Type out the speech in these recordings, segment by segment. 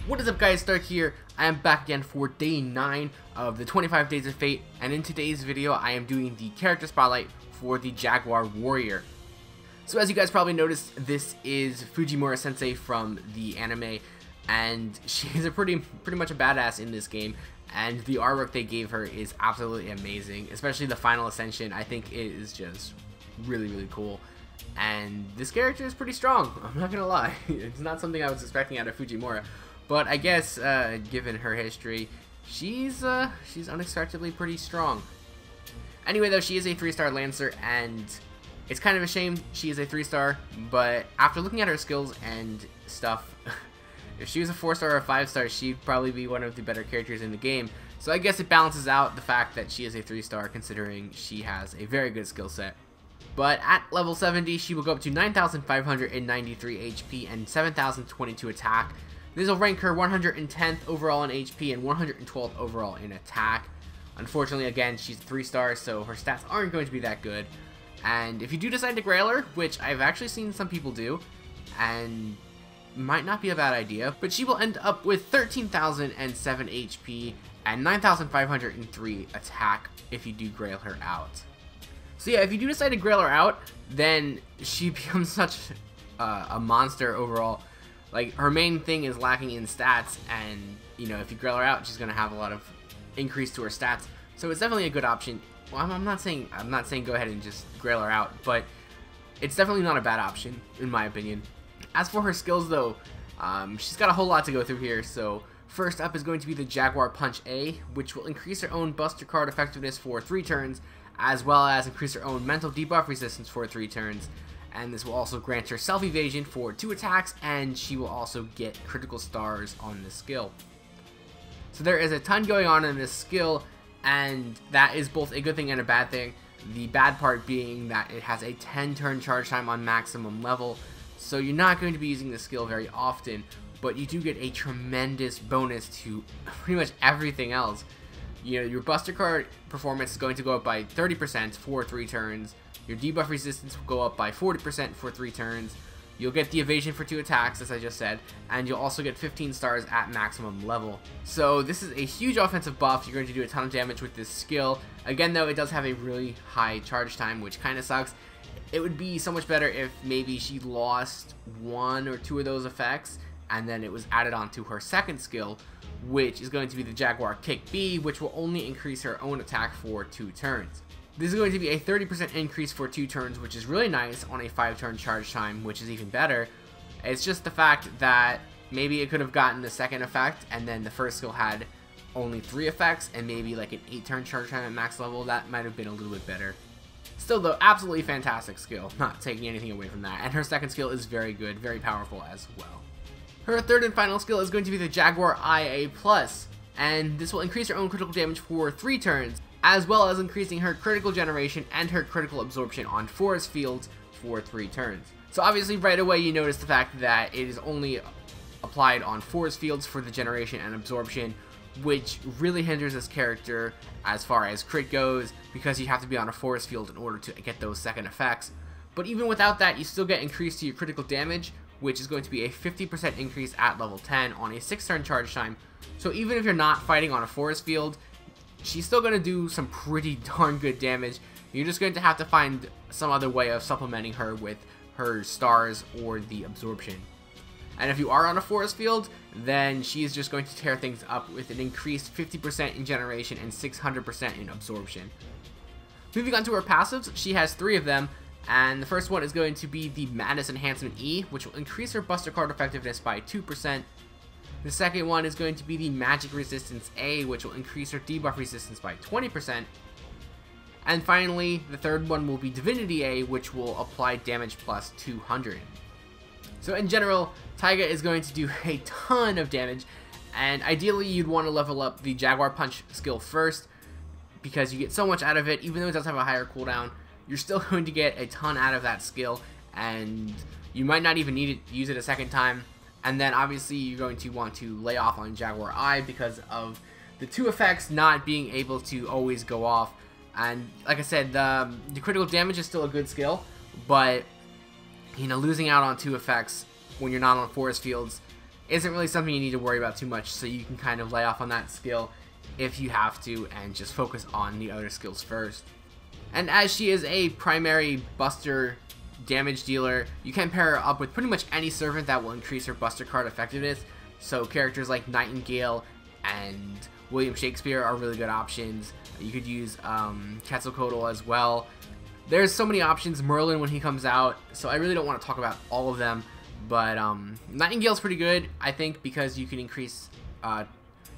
What is up, guys? Stark here. I am back again for day 9 of the 25 Days of Fate, and in today's video I am doing the character spotlight for the Jaguar warrior. So as you guys probably noticed, this is Fujimura Sensei from the anime, and she's a pretty much a badass in this game, and the artwork they gave her is absolutely amazing, especially the final Ascension. I think it is just really cool. And this character is pretty strong, I'm not gonna lie. It's not something I was expecting out of Fujimura. But I guess, given her history, she's unexpectedly pretty strong. Anyway, though, she is a 3-star Lancer, and it's kind of a shame she is a 3-star, but after looking at her skills and stuff, if she was a 4-star or a 5-star, she'd probably be one of the better characters in the game. So I guess it balances out the fact that she is a 3-star, considering she has a very good skill set. But at level 70, she will go up to 9,593 HP and 7,022 attack. This will rank her 110th overall in HP and 112th overall in attack. Unfortunately, again, she's a 3-star, so her stats aren't going to be that good. And if you do decide to grail her, which I've actually seen some people do, and might not be a bad idea, but she will end up with 13,007 HP and 9,503 attack if you do grail her out. So yeah, if you do decide to grail her out, then she becomes such a monster overall. Like, her main thing is lacking in stats, and, you know, if you grail her out, she's going to have a lot of increase to her stats. So it's definitely a good option. Well, I'm not saying go ahead and just grail her out, but it's definitely not a bad option, in my opinion. As for her skills, though, she's got a whole lot to go through here. So first up is going to be the Jaguar Punch A, which will increase her own Buster Card effectiveness for 3 turns, as well as increase her own mental debuff resistance for 3 turns. And this will also grant her self-evasion for 2 attacks, and she will also get critical stars on this skill. So there is a ton going on in this skill, and that is both a good thing and a bad thing. The bad part being that it has a 10-turn charge time on maximum level, so you're not going to be using this skill very often, but you do get a tremendous bonus to pretty much everything else. You know, your Buster Card performance is going to go up by 30% for 3 turns. Your debuff resistance will go up by 40% for 3 turns. You'll get the evasion for 2 attacks, as I just said, and you'll also get 15 stars at maximum level. So this is a huge offensive buff. You're going to do a ton of damage with this skill. Again, though, it does have a really high charge time, which kind of sucks. It would be so much better if maybe she lost 1 or 2 of those effects, and then it was added on to her second skill, which is going to be the Jaguar Kick B, which will only increase her own attack for 2 turns. This is going to be a 30% increase for 2 turns, which is really nice on a 5-turn charge time, which is even better. It's just the fact that maybe it could have gotten the second effect, and then the first skill had only 3 effects, and maybe like an 8-turn charge time at max level. That might have been a little bit better. Still, though, absolutely fantastic skill, not taking anything away from that. And her second skill is very good, very powerful as well. Her third and final skill is going to be the Jaguar IA+, and this will increase her own critical damage for 3 turns, as well as increasing her critical generation and her critical absorption on forest fields for 3 turns. So obviously right away you notice the fact that it is only applied on forest fields for the generation and absorption, which really hinders this character as far as crit goes, because you have to be on a forest field in order to get those second effects. But even without that, you still get increased to your critical damage, which is going to be a 50% increase at level 10 on a 6-turn charge time. So even if you're not fighting on a forest field, she's still going to do some pretty darn good damage. You're just going to have to find some other way of supplementing her with her stars or the absorption. And if you are on a forest field, then she's just going to tear things up with an increased 50% in generation and 600% in absorption. Moving on to her passives, she has 3 of them, and the first one is going to be the Madness Enhancement E, which will increase her Buster Card effectiveness by 2%. The second one is going to be the Magic Resistance A, which will increase her debuff resistance by 20%. And finally, the third one will be Divinity A, which will apply damage plus 200. So in general, Taiga is going to do a ton of damage, and ideally you'd want to level up the Jaguar Punch skill first, because you get so much out of it. Even though it does have a higher cooldown, you're still going to get a ton out of that skill, and you might not even need to use it a second time. And then obviously you're going to want to lay off on Jaguar I because of the 2 effects not being able to always go off. And like I said, the critical damage is still a good skill, but you know, losing out on 2 effects when you're not on force fields isn't really something you need to worry about too much, so you can kind of lay off on that skill if you have to and just focus on the other skills first. And as she is a primary buster damage dealer, you can pair her up with pretty much any servant that will increase her buster card effectiveness. So characters like Nightingale and William Shakespeare are really good options. You could use Quetzalcoatl as well. There's so many options. Merlin when he comes out, so I really don't want to talk about all of them, but Nightingale's pretty good, I think, because you can increase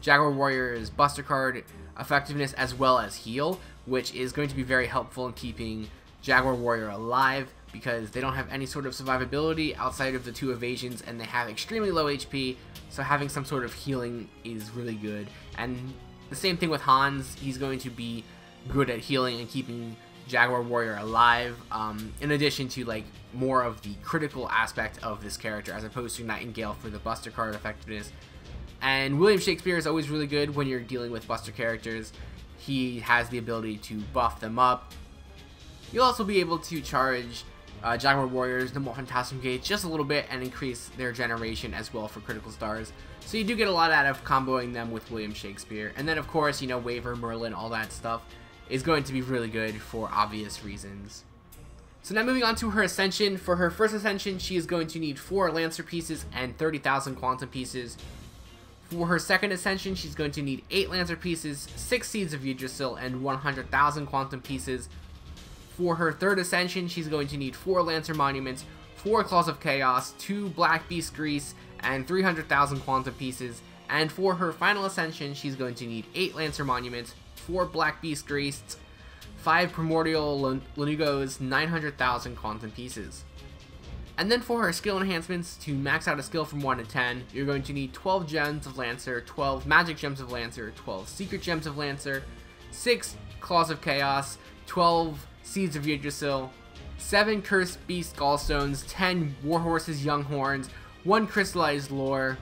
Jaguar Warrior's buster card effectiveness as well as heal, which is going to be very helpful in keeping Jaguar Warrior alive, because they don't have any sort of survivability outside of the 2 evasions, and they have extremely low HP, so having some sort of healing is really good. And the same thing with Hans. He's going to be good at healing and keeping Jaguar Warrior alive, in addition to like more of the critical aspect of this character as opposed to Nightingale for the buster card effectiveness. And William Shakespeare is always really good when you're dealing with buster characters. He has the ability to buff them up. You'll also be able to charge Jaguar Warrior's Noble Phantasm Gauge just a little bit and increase their generation as well for critical stars. So you do get a lot out of comboing them with William Shakespeare. And then of course, you know, Waver, Merlin, all that stuff is going to be really good for obvious reasons. So now moving on to her Ascension. For her first Ascension, she is going to need 4 Lancer pieces and 30,000 Quantum pieces. For her second Ascension, she's going to need 8 Lancer pieces, 6 Seeds of Yggdrasil, and 100,000 Quantum pieces. For her third Ascension, she's going to need 4 Lancer Monuments, 4 Claws of Chaos, 2 Black Beast Grease, and 300,000 Quantum pieces. And for her final Ascension, she's going to need 8 Lancer Monuments, 4 Black Beast Grease, 5 Primordial Lenugos, 900,000 Quantum pieces. And then for her skill enhancements, to max out a skill from 1 to 10, you're going to need 12 Gems of Lancer, 12 Magic Gems of Lancer, 12 Secret Gems of Lancer, 6 Claws of Chaos, 12 Seeds of Yggdrasil, 7 Cursed Beast Gallstones, 10 Warhorse's Young Horns, 1 Crystallized Lore,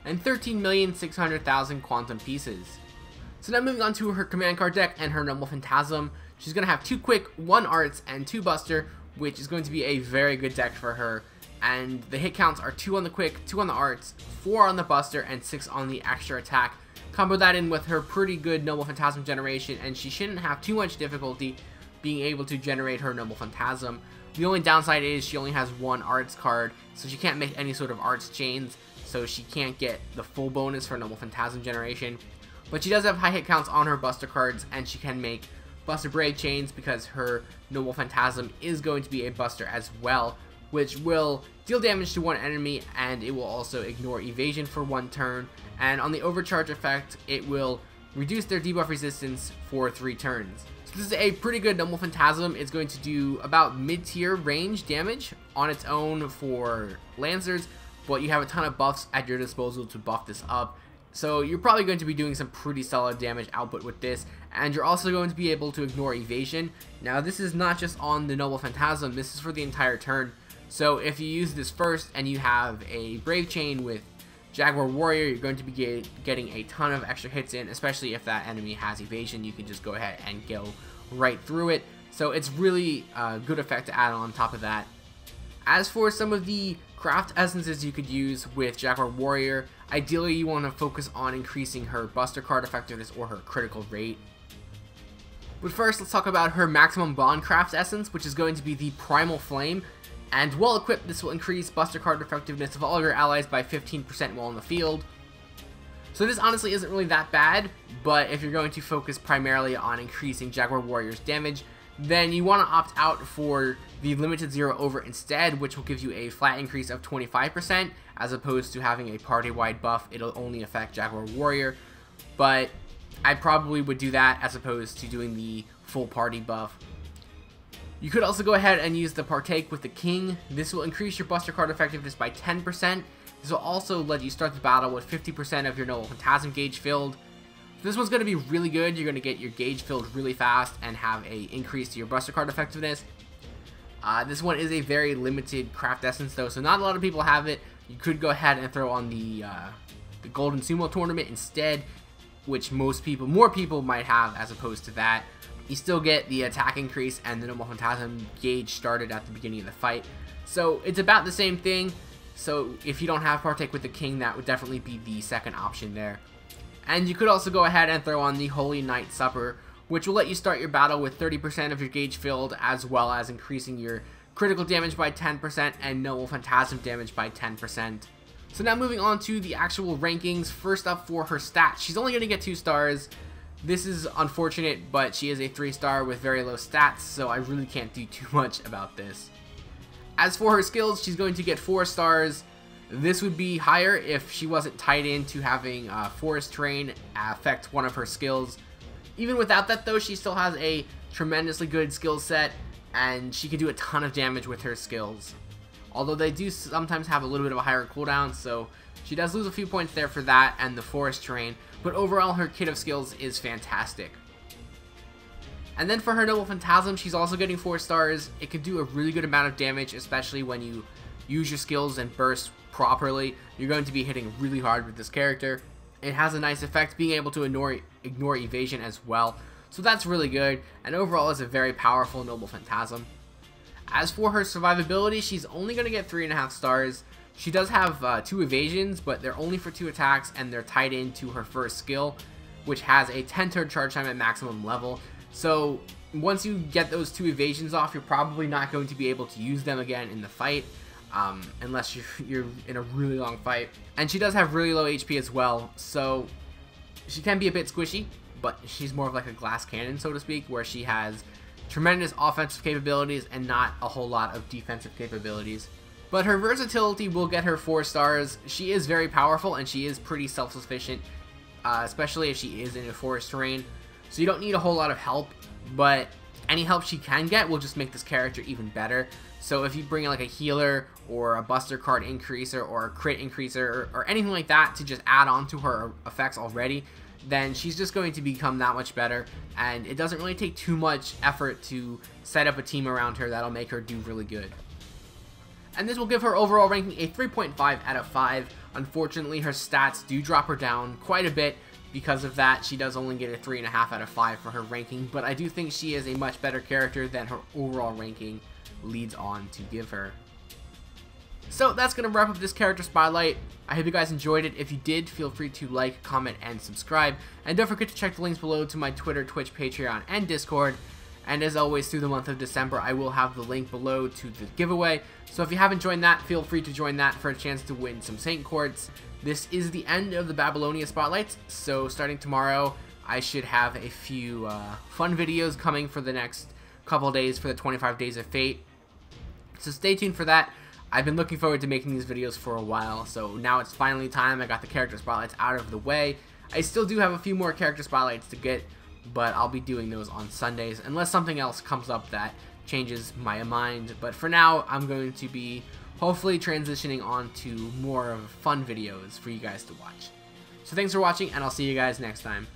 and 13,600,000 Quantum pieces. So now moving on to her command card deck and her Noble Phantasm. She's going to have 2 Quick, 1 Arts, and 2 Buster, which is going to be a very good deck for her. And the hit counts are 2 on the Quick, 2 on the Arts, 4 on the Buster, and 6 on the extra attack. Combo that in with her pretty good Noble Phantasm generation, and she shouldn't have too much difficulty being able to generate her Noble Phantasm. The only downside is she only has 1 Arts card, so she can't make any sort of Arts chains, so she can't get the full bonus for Noble Phantasm generation. But she does have high hit counts on her Buster cards, and she can make Buster Brave chains because her Noble Phantasm is going to be a Buster as well, which will deal damage to 1 enemy, and it will also ignore evasion for 1 turn. And on the overcharge effect, it will reduce their debuff resistance for 3 turns. So this is a pretty good Noble Phantasm. It's going to do about mid-tier range damage on its own for Lancers, but you have a ton of buffs at your disposal to buff this up. So you're probably going to be doing some pretty solid damage output with this, and you're also going to be able to ignore evasion. Now this is not just on the Noble Phantasm, this is for the entire turn. So if you use this first and you have a Brave Chain with Jaguar Warrior, you're going to be getting a ton of extra hits in, especially if that enemy has evasion. You can just go ahead and go right through it. So it's really a good effect to add on top of that. As for some of the craft essences you could use with Jaguar Warrior, ideally you want to focus on increasing her Buster card effectiveness or her critical rate. But first, let's talk about her maximum bond craft essence, which is going to be the Primal Flame. And while equipped, this will increase Buster card effectiveness of all your allies by 15% while in the field. So this honestly isn't really that bad, but if you're going to focus primarily on increasing Jaguar Warrior's damage, then you want to opt out for the Limited Zero Over instead, which will give you a flat increase of 25%, as opposed to having a party-wide buff. It'll only affect Jaguar Warrior, but I probably would do that as opposed to doing the full party buff. You could also go ahead and use the Partake with the King. This will increase your Buster card effectiveness by 10%. This will also let you start the battle with 50% of your Noble Phantasm gauge filled. This one's going to be really good. You're going to get your gauge filled really fast and have a increase to your Buster card effectiveness. This one is a very limited craft essence though, so not a lot of people have it. You could go ahead and throw on the Golden Sumo tournament instead. which more people might have as opposed to that. You still get the attack increase and the Noble Phantasm gauge started at the beginning of the fight. So it's about the same thing. So if you don't have Partake with the King, that would definitely be the second option there. And you could also go ahead and throw on the Holy Night Supper, which will let you start your battle with 30% of your gauge filled, as well as increasing your critical damage by 10% and Noble Phantasm damage by 10%. So now moving on to the actual rankings. First up for her stats, she's only going to get 2 stars. This is unfortunate, but she is a 3-star with very low stats, so I really can't do too much about this. As for her skills, she's going to get 4 stars. This would be higher if she wasn't tied into having Forest Terrain affect one of her skills. Even without that though, she still has a tremendously good skill set, and she can do a ton of damage with her skills. Although they do sometimes have a little bit of a higher cooldown, so she does lose a few points there for that and the Forest Terrain, but overall her kit of skills is fantastic. And then for her Noble Phantasm, she's also getting 4 stars. It can do a really good amount of damage, especially when you use your skills and burst properly. You're going to be hitting really hard with this character. It has a nice effect being able to ignore evasion as well, so that's really good, and overall is a very powerful Noble Phantasm. As for her survivability, she's only going to get 3.5 stars. She does have 2 evasions, but they're only for 2 attacks, and they're tied into her first skill, which has a 10-turn charge time at maximum level. So once you get those 2 evasions off, you're probably not going to be able to use them again in the fight, unless you're in a really long fight. And she does have really low HP as well, so she can be a bit squishy, but she's more of like a glass cannon, so to speak, where she has tremendous offensive capabilities and not a whole lot of defensive capabilities. But her versatility will get her 4 stars. She is very powerful and she is pretty self-sufficient, especially if she is in a forest terrain. So you don't need a whole lot of help, but any help she can get will just make this character even better. So if you bring in like a healer or a buster card increaser or a crit increaser or anything like that to just add on to her effects already, then she's just going to become that much better, and it doesn't really take too much effort to set up a team around her that'll make her do really good. And this will give her overall ranking a 3.5 out of 5. Unfortunately, her stats do drop her down quite a bit. Because of that, she does only get a 3.5 out of 5 for her ranking, but I do think she is a much better character than her overall ranking leads on to give her. So that's going to wrap up this character spotlight. I hope you guys enjoyed it. If you did, feel free to like, comment, and subscribe. And don't forget to check the links below to my Twitter, Twitch, Patreon, and Discord. And as always, through the month of December, I will have the link below to the giveaway. So if you haven't joined that, feel free to join that for a chance to win some Saint Quartz. This is the end of the Babylonia spotlights, so starting tomorrow, I should have a few fun videos coming for the next couple days for the 25 Days of Fate. So stay tuned for that. I've been looking forward to making these videos for a while, so now it's finally time. I got the character spotlights out of the way. I still do have a few more character spotlights to get, but I'll be doing those on Sundays, unless something else comes up that changes my mind. But for now, I'm going to be hopefully transitioning on to more of fun videos for you guys to watch. So thanks for watching, and I'll see you guys next time.